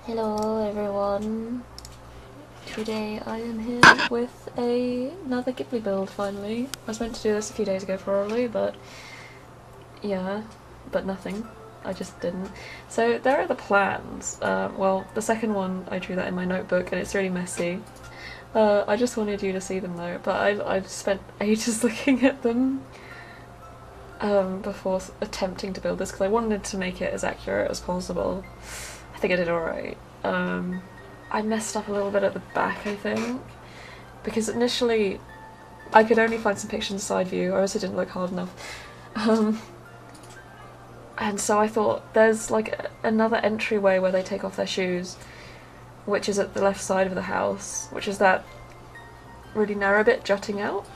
Hello everyone. Today I am here with another Ghibli build finally. I was meant to do this a few days ago probably, but yeah, but nothing. I just didn't. So there are the plans. Well, the second one I drew that in my notebook and it's really messy. I just wanted you to see them though, but I've spent ages looking at them before attempting to build this because I wanted to make it as accurate as possible. I think I did alright. I messed up a little bit at the back, I think, because initially I could only find some pictures in side view. I also didn't look hard enough. And so I thought there's like another entryway where they take off their shoes, which is at the left side of the house, which is that really narrow bit jutting out.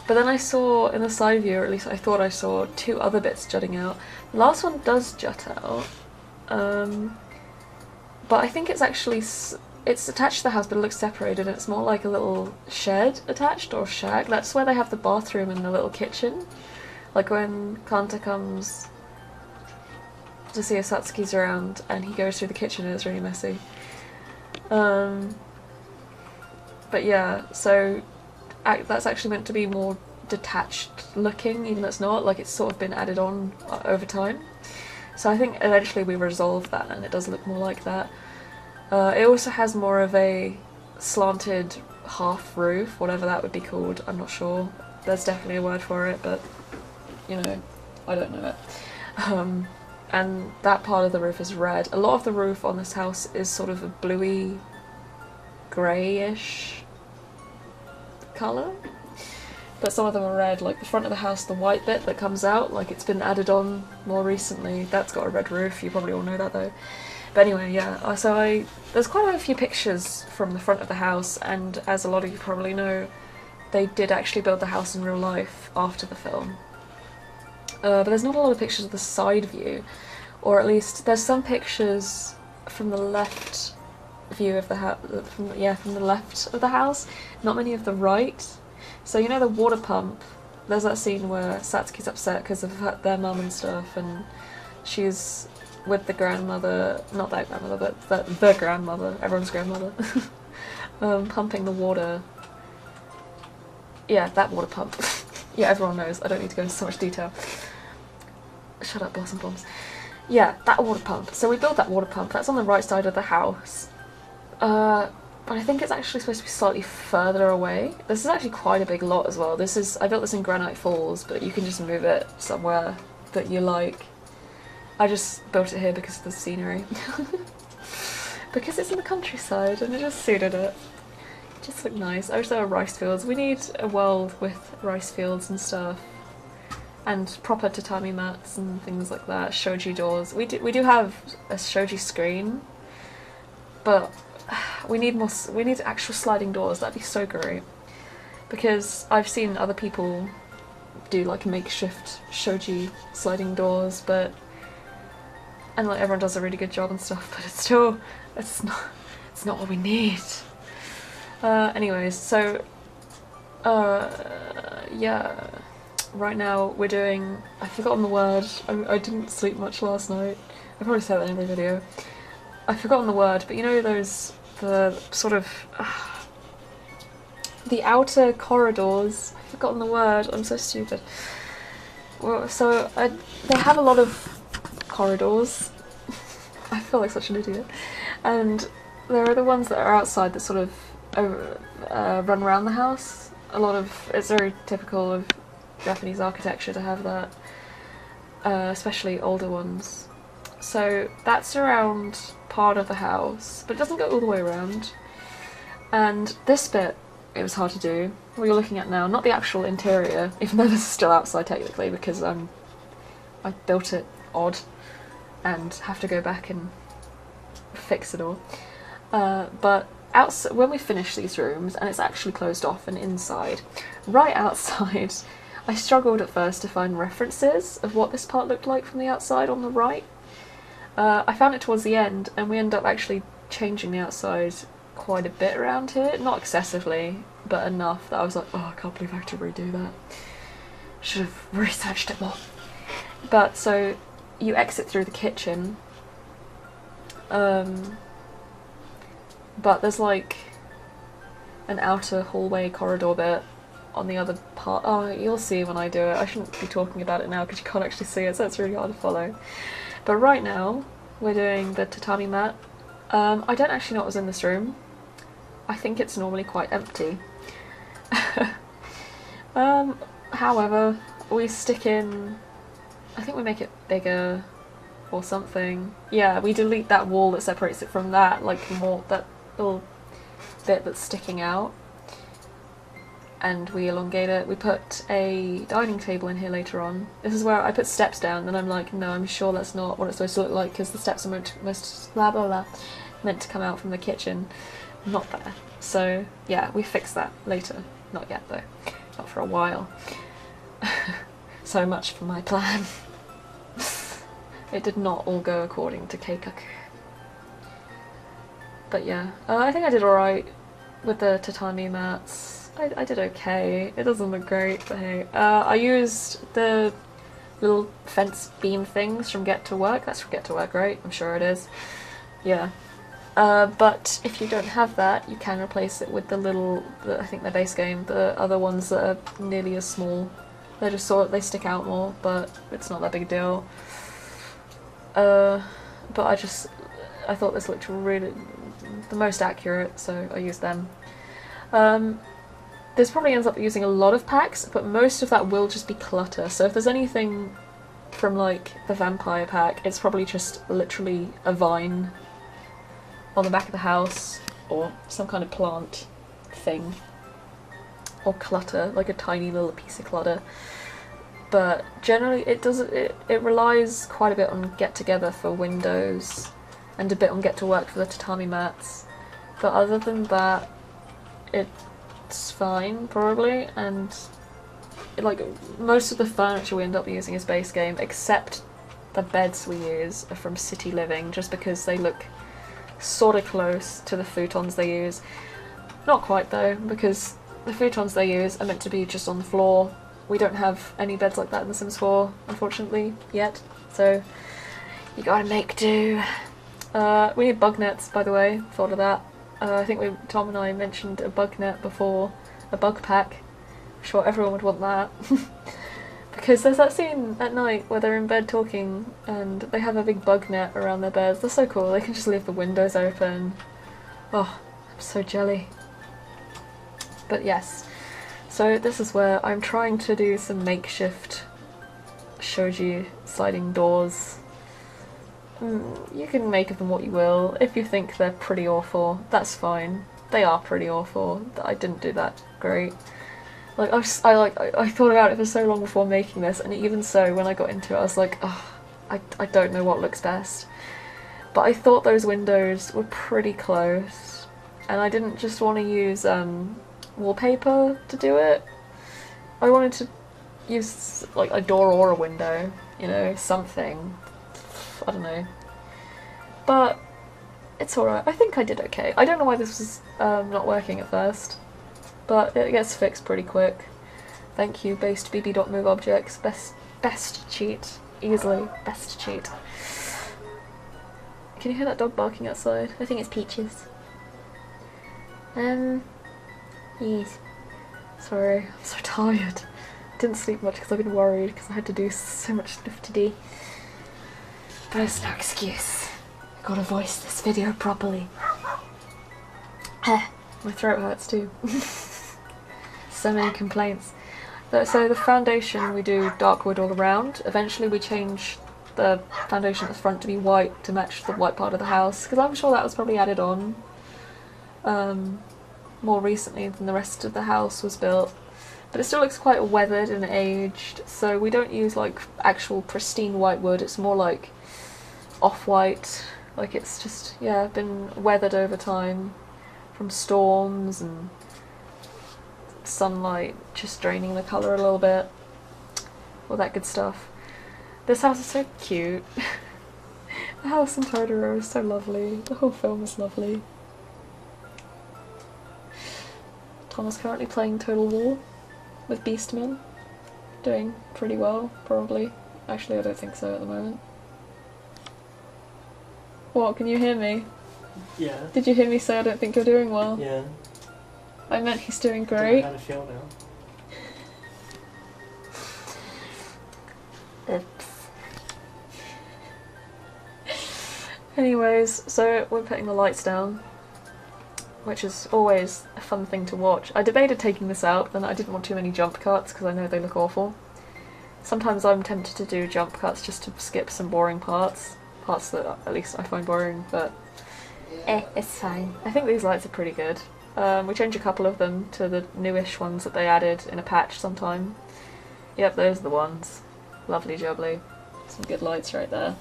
But then I saw in the side view, or at least I thought I saw, two other bits jutting out. The last one does jut out, but I think it's actually, it's attached to the house but it looks separated and it's more like a little shed attached, or shack. That's where they have the bathroom and the little kitchen. Like when Kanta comes to see if Satsuki's around and he goes through the kitchen and it's really messy. But yeah, so that's actually meant to be more detached looking, even though it's not. Like it's sort of been added on over time. So I think eventually we resolve that and it does look more like that. It also has more of a slanted half roof, whatever that would be called, I'm not sure. There's definitely a word for it, but you know, I don't know it. And that part of the roof is red. A lot of the roof on this house is sort of a bluey, greyish colour. But some of them are red, like the front of the house, the white bit that comes out, like it's been added on more recently. That's got a red roof, you probably all know that though. But anyway, yeah, so there's quite a few pictures from the front of the house, and as a lot of you probably know, they did actually build the house in real life after the film. But there's not a lot of pictures of the side view, or at least there's some pictures from the left view of the house, from the left of the house, not many of the right. So you know the water pump, there's that scene where Satsuki's upset because of their mum and stuff, and she's with the grandmother, not that grandmother, but the grandmother, everyone's grandmother, pumping the water. Yeah, that water pump. Yeah, everyone knows, I don't need to go into so much detail. Shut up, blossombombs. Yeah, that water pump. So we built that water pump, that's on the right side of the house. But I think it's actually supposed to be slightly further away. This is actually quite a big lot as well. I built this in Granite Falls, but you can just move it somewhere that you like. I just built it here because of the scenery. Because it's in the countryside and it just suited it. It just looked nice. I wish there were rice fields. We need a world with rice fields and stuff. And proper tatami mats and things like that. Shoji doors. We do have a shoji screen, but we need actual sliding doors. That'd be so great. Because I've seen other people do like makeshift shoji sliding doors, and like everyone does a really good job and stuff, but it's not what we need. Anyways, so yeah, right now we're doing, I've forgotten the word, I didn't sleep much last night, I probably say that in every video. I've forgotten the word, but you know the sort of, the outer corridors, I've forgotten the word, I'm so stupid. Well, so they have a lot of corridors. I feel like such an idiot. And there are the ones that are outside that sort of run around the house. It's very typical of Japanese architecture to have that, especially older ones. So that's around part of the house, but it doesn't go all the way around. And this bit, it was hard to do. What you're looking at now, not the actual interior, even though this is still outside technically because I built it odd and have to go back and fix it all. But when we finish these rooms and it's actually closed off and inside, right outside, I struggled at first to find references of what this part looked like from the outside on the right. I found it towards the end and we ended up actually changing the outside quite a bit around here. Not excessively, but enough that I was like, oh, I can't believe I had to redo that. Should have researched it more. But so you exit through the kitchen, But there's like an outer hallway corridor bit on the other part. Oh, you'll see when I do it. I shouldn't be talking about it now because you can't actually see it, so it's really hard to follow. But right now, we're doing the tatami mat. I don't actually know what was in this room. I think it's normally quite empty. However, we stick in... I think we make it bigger or something. Yeah, we delete that wall that separates it from that, like more, that little bit that's sticking out. And we elongate it. We put a dining table in here later on. This is where I put steps down, and I'm like, no, I'm sure that's not what it's supposed to look like, because the steps are meant to come out from the kitchen. Not there. So yeah, we fix that later. Not yet though. Not for a while. So much for my plan. It did not all go according to keikaku. But yeah, I think I did alright with the tatami mats. I did okay. It doesn't look great, but hey. I used the little fence beam things from Get to Work. That's from Get to Work, right? I'm sure it is. Yeah. But if you don't have that, you can replace it with the little, I think they're base game, the other ones that are nearly as small. They're just they stick out more, but it's not that big a deal. But I thought this looked really the most accurate, so I used them. This probably ends up using a lot of packs, but most of that will just be clutter. So if there's anything from like the vampire pack, it's probably just literally a vine on the back of the house, or some kind of plant thing, or clutter, like a tiny little piece of clutter. But generally it relies quite a bit on Get Together for windows, and a bit on Get to Work for the tatami mats. But other than that, it's fine, probably, and like most of the furniture we end up using is base game, except the beds we use are from City Living, just because they look sort of close to the futons they use. Not quite though, because the futons they use are meant to be just on the floor. We don't have any beds like that in The Sims 4, unfortunately, yet, so you gotta make do. We need bug nets, by the way, thought of that. I think Tom and I mentioned a bug net before, a bug pack. I'm sure everyone would want that. Because there's that scene at night where they're in bed talking and they have a big bug net around their beds. They're so cool, they can just leave the windows open. Oh, I'm so jelly. But yes, so this is where I'm trying to do some makeshift shoji sliding doors. You can make of them what you will. If you think they're pretty awful, that's fine. They are pretty awful. I didn't do that great. Like I thought about it for so long before making this, and even so, when I got into it, I was like, oh, I don't know what looks best. But I thought those windows were pretty close, and I didn't just want to use wallpaper to do it. I wanted to use like a door or a window, you know, something. I don't know. But it's alright. I think I did okay. I don't know why this was not working at first, but it gets fixed pretty quick. Thank you, based bb.move objects. Best cheat. Easily. Best cheat. Can you hear that dog barking outside? I think it's Peaches. Yes. Sorry, I'm so tired. Didn't sleep much because I've been worried because I had to do so much stuff today. But it's no excuse. I gotta voice this video properly. My throat hurts too. So many complaints. So the foundation we do dark wood all around. Eventually we change the foundation at the front to be white to match the white part of the house, because I'm sure that was probably added on more recently than the rest of the house was built. But it still looks quite weathered and aged, so we don't use like actual pristine white wood. It's more like off-white, like it's just, yeah, been weathered over time from storms and sunlight just draining the colour a little bit, all that good stuff. This house is so cute. The house in Totoro is so lovely. The whole film is lovely. Tom is currently playing Total War with Beastmen. Doing pretty well, probably. Actually, I don't think so at the moment. What, can you hear me? Yeah. Did you hear me say I don't think you're doing well? Yeah. I meant he's doing I don't great. know how to feel now. Oops. Anyways, so we're putting the lights down, which is always a fun thing to watch. I debated taking this out, but then I didn't want too many jump cuts because I know they look awful. Sometimes I'm tempted to do jump cuts just to skip some boring parts that at least I find boring, but it's fine. I think these lights are pretty good. We changed a couple of them to the newish ones that they added in a patch sometime. Yep, those are the ones. Lovely jubbly. Some good lights right there.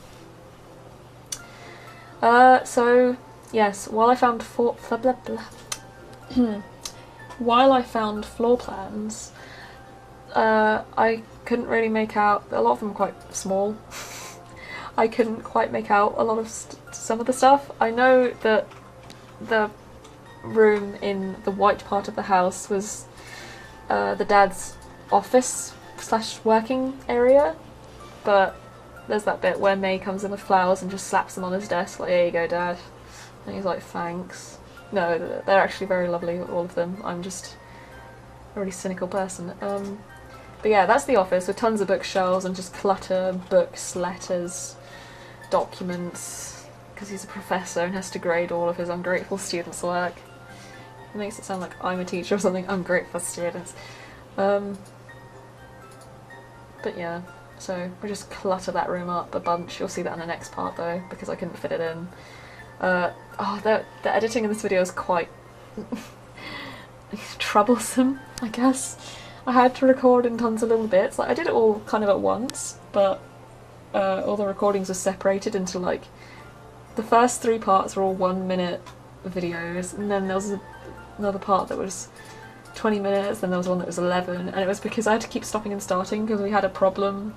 So yes, while I found floor plans, I couldn't really make out. A lot of them are quite small. I couldn't quite make out a lot of some of the stuff. I know that the room in the white part of the house was the dad's office / working area, but there's that bit where May comes in with flowers and just slaps them on his desk, like, "Here you go, Dad." And he's like, "Thanks." No, they're actually very lovely, all of them. I'm just a really cynical person. But yeah, that's the office with tons of bookshelves and just clutter, books, letters, documents, because he's a professor and has to grade all of his ungrateful students' work. It makes it sound like I'm a teacher or something, ungrateful students. But yeah. So we just clutter that room up a bunch. You'll see that in the next part though, because I couldn't fit it in. The editing in this video is quite troublesome, I guess. I had to record in tons of little bits. Like, I did it all kind of at once, but all the recordings were separated into, like, the first 3 parts were all 1-minute videos, and then there was another part that was 20 minutes, then there was one that was 11, and it was because I had to keep stopping and starting because we had a problem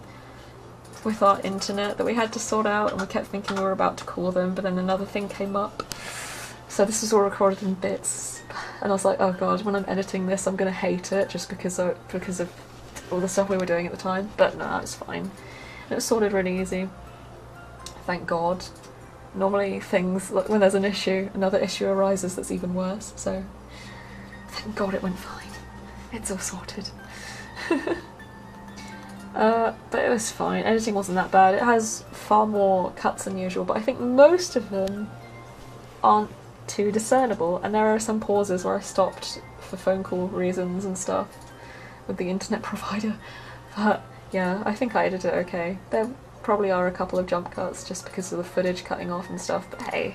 with our internet that we had to sort out, and we kept thinking we were about to call them, but then another thing came up. So this was all recorded in bits, and I was like, oh god, when I'm editing this I'm gonna hate it just because of all the stuff we were doing at the time. But no, it's fine. And it was sorted really easy. Thank god. Normally things, like when there's an issue, another issue arises that's even worse, so thank god it went fine. It's all sorted. But it was fine. Editing wasn't that bad. It has far more cuts than usual, but I think most of them aren't too discernible, and there are some pauses where I stopped for phone call reasons and stuff with the internet provider. But yeah, I think I edited it okay. There probably are a couple of jump cuts just because of the footage cutting off and stuff, but hey,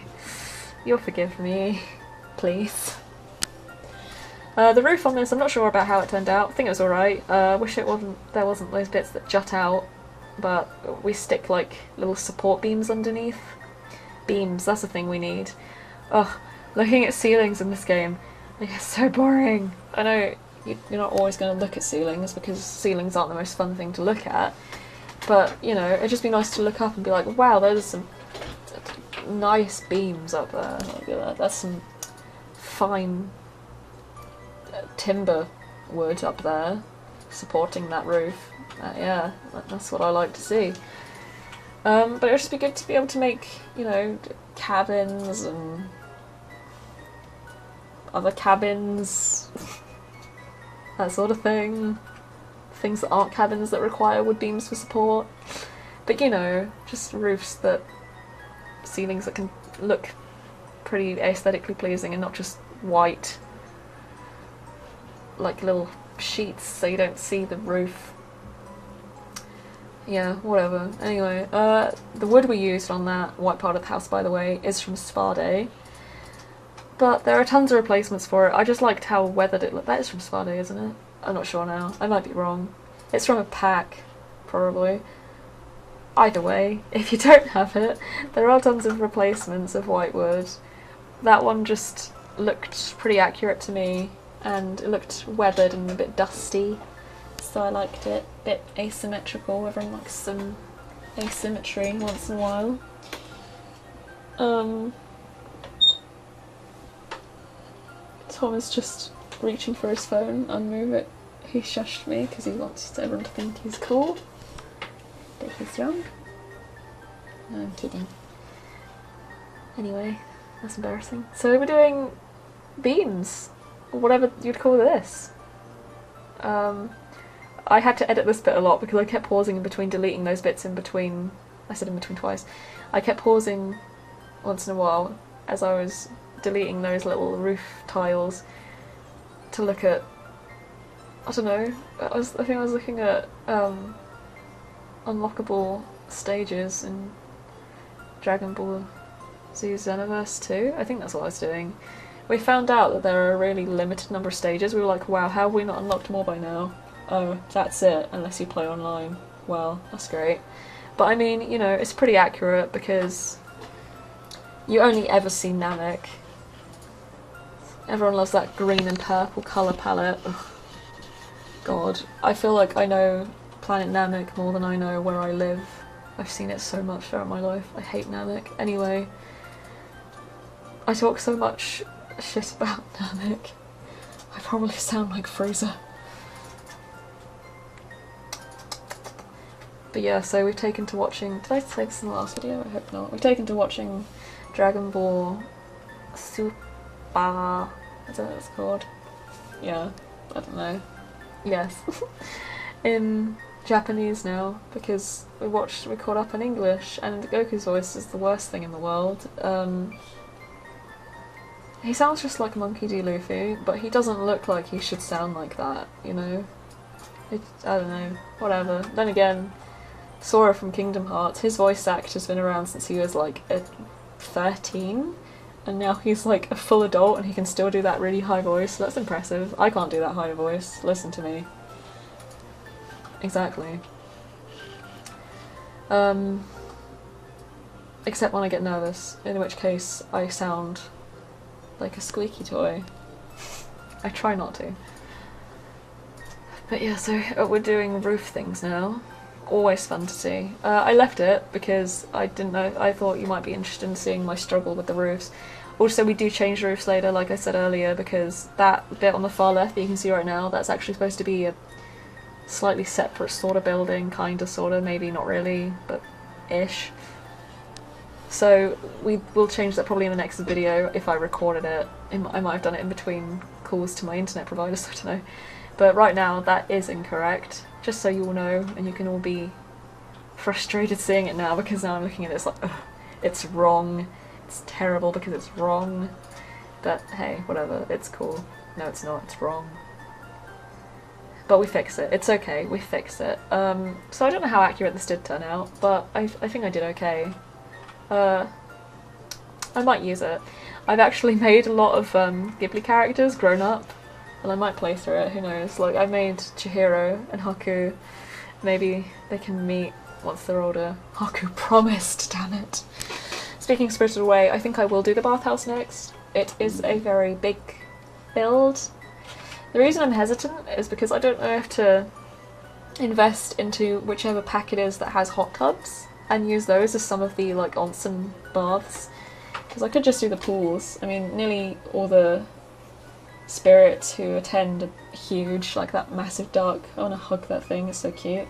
you'll forgive me, please. The roof on this, I'm not sure about how it turned out. I think it was alright. Wish there wasn't those bits that jut out, but we stick like little support beams underneath. Beams, that's the thing we need. Ugh, looking at ceilings in this game, it's so boring. I know you're not always going to look at ceilings because ceilings aren't the most fun thing to look at, but you know, it'd just be nice to look up and be like, wow, there's some nice beams up there. Look at that. That's some fine timber wood up there supporting that roof. Yeah, that's what I like to see. But it would just be good to be able to make, you know, cabins and other cabins, that sort of thing. Things that aren't cabins that require wood beams for support. But you know, just roofs that, ceilings that can look pretty aesthetically pleasing and not just white, like little sheets so you don't see the roof. Yeah, whatever. Anyway, the wood we used on that white part of the house, by the way, is from Spade. But there are tons of replacements for it. I just liked how weathered it looked. That is from Spade, isn't it? I'm not sure now. I might be wrong. It's from a pack, probably. Either way, if you don't have it, there are tons of replacements of white wood. That one just looked pretty accurate to me, and it looked weathered and a bit dusty. So I liked it. A bit asymmetrical. Everyone likes some asymmetry once in a while. Tom is just reaching for his phone. Unmove it. He shushed me because he wants everyone to think he's cool. But he's young. No, I'm kidding. Anyway, that's embarrassing. So we're doing beans, or whatever you'd call this. I had to edit this bit a lot because I kept pausing in between deleting those bits in between. I said in between twice. I kept pausing once in a while as I was deleting those little roof tiles to look at, I don't know, I think I was looking at unlockable stages in Dragon Ball Z Xenoverse 2. I think that's what I was doing. We found out that there are a really limited number of stages. We were like, wow, how have we not unlocked more by now? Oh, that's it, unless you play online. Well, that's great. But I mean, you know, it's pretty accurate because you only ever see Namek. Everyone loves that green and purple colour palette. Ugh. God, I feel like I know Planet Namek more than I know where I live. I've seen it so much throughout my life. I hate Namek. Anyway, I talk so much shit about Namek. I probably sound like Frieza. But yeah, so we've taken to watching... Did I say this in the last video? I hope not. We've taken to watching Dragon Ball Super... Is that what it's called? Yeah, I don't know. Yes. In Japanese now, because we caught up in English, and Goku's voice is the worst thing in the world. He sounds just like Monkey D. Luffy, but he doesn't look like he should sound like that, you know? I don't know, whatever. Then again, Sora from Kingdom Hearts, his voice act has been around since he was like 13, and now he's like a full adult and he can still do that really high voice, so that's impressive. I can't do that high voice, listen to me. Exactly. Except when I get nervous, in which case I sound like a squeaky toy. I try not to. But yeah, so we're doing roof things now. Always fun to see. I left it because I didn't know, I thought you might be interested in seeing my struggle with the roofs. Also, we do change roofs later, like I said earlier, because that bit on the far left that you can see right now, that's actually supposed to be a slightly separate sort of building, kinda, sorta, maybe not really, but ish. So we will change that probably in the next video if I recorded it. I might have done it in between calls to my internet provider, so I don't know. But right now that is incorrect, just so you all know, and you can all be frustrated seeing it now, because now I'm looking at it, it's like, ugh, it's wrong. It's terrible because it's wrong. But hey, whatever, it's cool. No, it's not, it's wrong. But we fix it. It's okay, we fix it. So I don't know how accurate this did turn out, but I think I did okay. I might use it. I've actually made a lot of Ghibli characters grown up, and I might play through it, who knows. Like, I made Chihiro and Haku. Maybe they can meet once they're older. Haku promised, damn it. Speaking of Spirited Away, I think I will do the bathhouse next. It is a very big build. The reason I'm hesitant is because I don't know if to invest into whichever pack it is that has hot tubs and use those as some of the like onsen baths, because I could just do the pools. I mean, nearly all the spirits who attend are huge, like that massive duck. I want to hug that thing, it's so cute.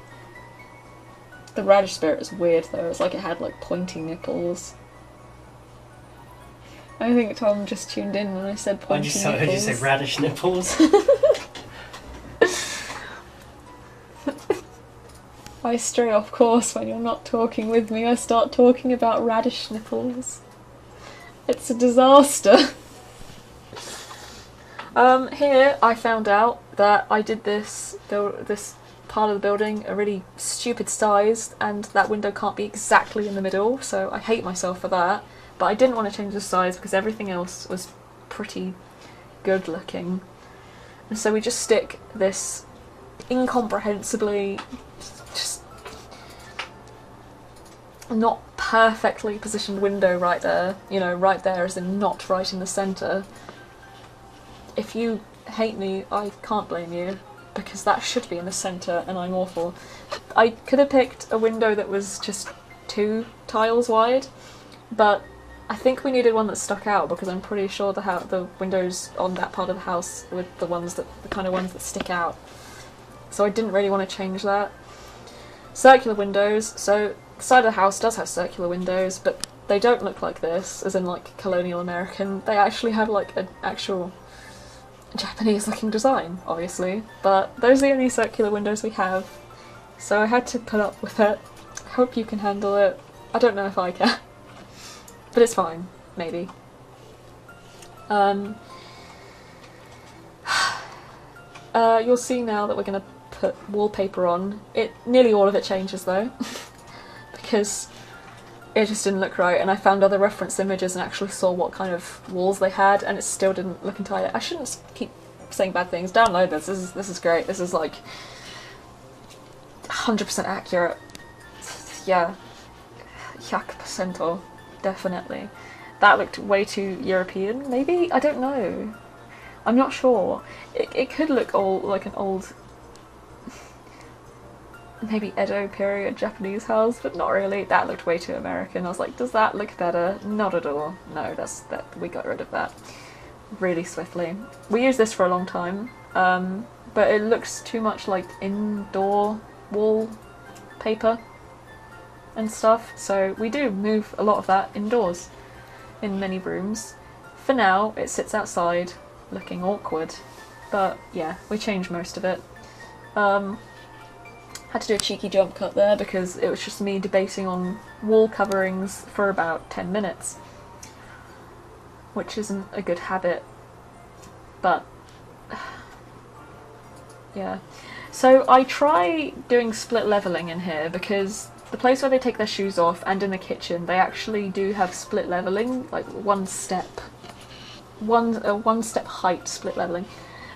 The radish spirit is weird though, it's like it had like pointy nipples. I think Tom just tuned in when I said pointy nipples. I heard you say radish nipples. I stray off course when you're not talking with me. I start talking about radish nipples. It's a disaster. Here I found out that I did this part of the building a really stupid size, and that window can't be exactly in the middle, so I hate myself for that. But I didn't want to change the size because everything else was pretty good looking. And so we just stick this incomprehensibly, just not perfectly positioned window right there. You know, right there as in not right in the centre. If you hate me, I can't blame you, because that should be in the centre and I'm awful. I could have picked a window that was just 2 tiles wide, but I think we needed one that stuck out, because I'm pretty sure the windows on that part of the house were the kind of ones that stick out. So I didn't really want to change that. Circular windows, so the side of the house does have circular windows, but they don't look like this, as in like colonial American. They actually have like an actual Japanese looking design, obviously, but those are the only circular windows we have, so I had to put up with it. I hope you can handle it. I don't know if I can, but it's fine, maybe. You'll see now that we're going to put wallpaper on. Nearly all of it changes though, because it just didn't look right, and I found other reference images and actually saw what kind of walls they had, and it still didn't look entirely. I shouldn't keep saying bad things. Download this. This is great. This is like 100% accurate. Yeah, 100%, definitely. That looked way too European, maybe? I don't know. I'm not sure. It could look old, like an old, maybe Edo period Japanese house, but not really. That looked way too American. I was like, does that look better? Not at all. No, we got rid of that really swiftly. We used this for a long time, but it looks too much like indoor wallpaper and stuff, so we do move a lot of that indoors in many rooms. For now, it sits outside looking awkward, but yeah, we changed most of it. Had to do a cheeky jump cut there because it was just me debating on wall coverings for about 10 minutes, which isn't a good habit, but yeah. So I try doing split leveling in here because the place where they take their shoes off and in the kitchen, they actually do have split leveling, like one step height split leveling.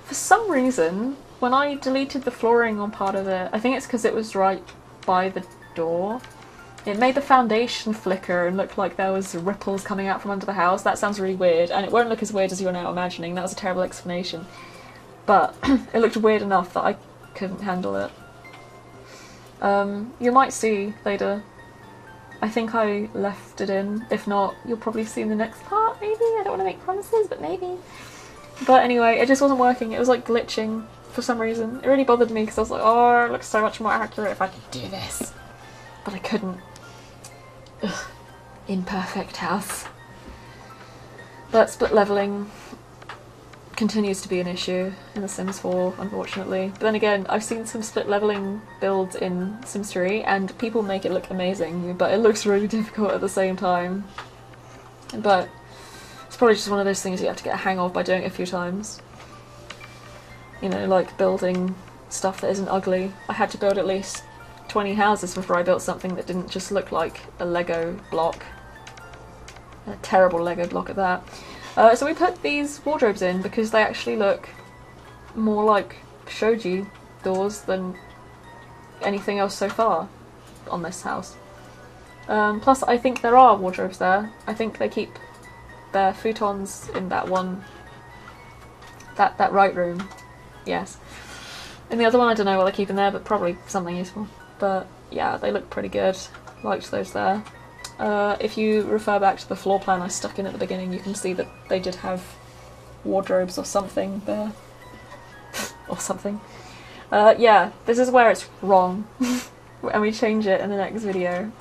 For some reason, when I deleted the flooring on part of it, I think it's because it was right by the door, it made the foundation flicker and look like there was ripples coming out from under the house. That sounds really weird, and it won't look as weird as you're now imagining. That was a terrible explanation. But it looked weird enough that I couldn't handle it. You might see later. I think I left it in. If not, you'll probably see in the next part, maybe? I don't want to make promises, but maybe. But anyway, it just wasn't working. It was like glitching for some reason. It really bothered me because I was like, oh, it looks so much more accurate if I could do this. But I couldn't. Ugh. Imperfect house. But split leveling continues to be an issue in The Sims 4, unfortunately. But then again, I've seen some split leveling builds in Sims 3 and people make it look amazing, but it looks really difficult at the same time. But it's probably just one of those things you have to get a hang of by doing it a few times. You know, like building stuff that isn't ugly. I had to build at least 20 houses before I built something that didn't just look like a Lego block. A terrible Lego block at that. So we put these wardrobes in because they actually look more like shoji doors than anything else so far on this house. Plus I think there are wardrobes there. I think they keep their futons in that one, that right room. Yes. In the other one I don't know what they keep in there, but probably something useful. But yeah, they look pretty good. Liked those there. If you refer back to the floor plan I stuck in at the beginning, you can see that they did have wardrobes or something there. Or something. Yeah, this is where it's wrong. And we change it in the next video.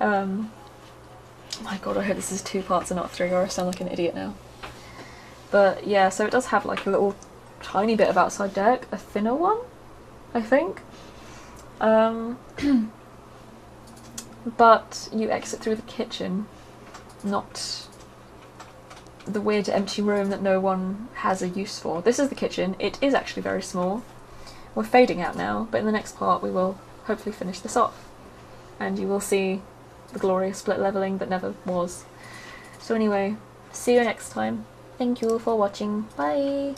My god, I hope this is 2 parts and not 3, or I sound like an idiot now. But yeah, so it does have like a little tiny bit of outside deck, a thinner one, I think. But you exit through the kitchen, not the weird empty room that no one has a use for. This is the kitchen. It is actually very small. We're fading out now, but in the next part we will hopefully finish this off. And you will see the glorious split leveling that never was. So anyway, see you next time. Thank you for watching. Bye!